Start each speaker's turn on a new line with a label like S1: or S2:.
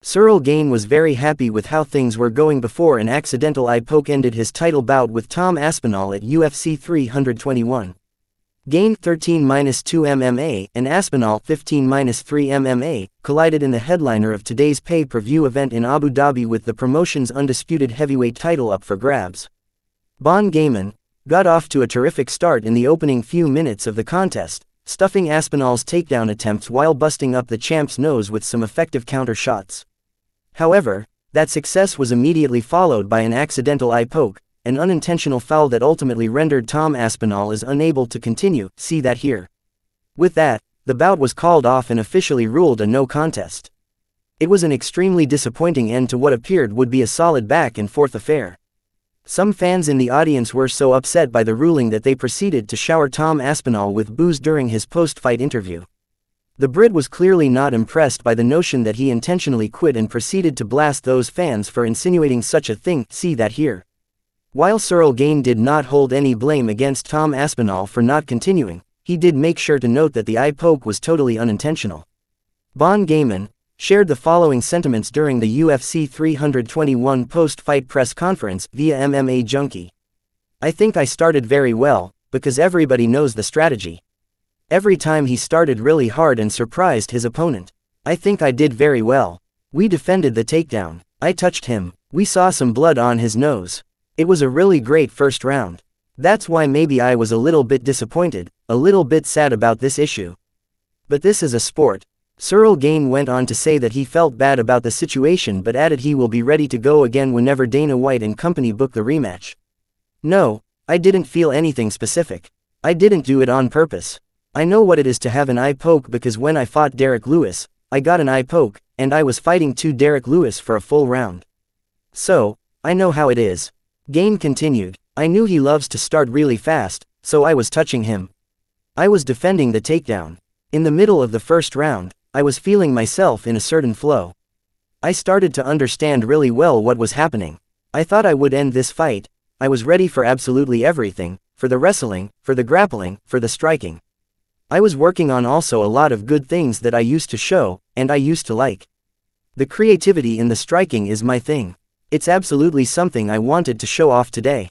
S1: Ciryl Gane was very happy with how things were going before an accidental eye poke ended his title bout with Tom Aspinall at UFC 321. Gane 13-2 MMA and Aspinall 15-3 MMA collided in the headliner of today's pay-per-view event in Abu Dhabi with the promotion's undisputed heavyweight title up for grabs. Gamin got off to a terrific start in the opening few minutes of the contest, stuffing Aspinall's takedown attempts while busting up the champ's nose with some effective counter shots. However, that success was immediately followed by an accidental eye poke, an unintentional foul that ultimately rendered Tom Aspinall unable to continue. See that here. With that, the bout was called off and officially ruled a no contest. It was an extremely disappointing end to what appeared would be a solid back-and-forth affair. Some fans in the audience were so upset by the ruling that they proceeded to shower Tom Aspinall with booze during his post-fight interview. The Brit was clearly not impressed by the notion that he intentionally quit and proceeded to blast those fans for insinuating such a thing. See that here. While Ciryl Gane did not hold any blame against Tom Aspinall for not continuing, he did make sure to note that the eye poke was totally unintentional. Gamin shared the following sentiments during the UFC 321 post-fight press conference via MMA Junkie. "I think I started very well, because everybody knows the strategy. Every time he started really hard and surprised his opponent. I think I did very well. We defended the takedown. I touched him. We saw some blood on his nose. It was a really great first round. That's why maybe I was a little bit disappointed, a little bit sad about this issue. But this is a sport." Ciryl Gane went on to say that he felt bad about the situation but added he will be ready to go again whenever Dana White and company book the rematch. "No, I didn't feel anything specific. I didn't do it on purpose. I know what it is to have an eye poke because when I fought Derek Lewis, I got an eye poke, and I was fighting Derek Lewis for a full round. So, I know how it is." Gane continued, "I knew he loves to start really fast, so I was touching him. I was defending the takedown. In the middle of the first round, I was feeling myself in a certain flow. I started to understand really well what was happening. I thought I would end this fight. I was ready for absolutely everything, for the wrestling, for the grappling, for the striking. I was working on also a lot of good things that I used to show, and I used to like. The creativity in the striking is my thing. It's absolutely something I wanted to show off today.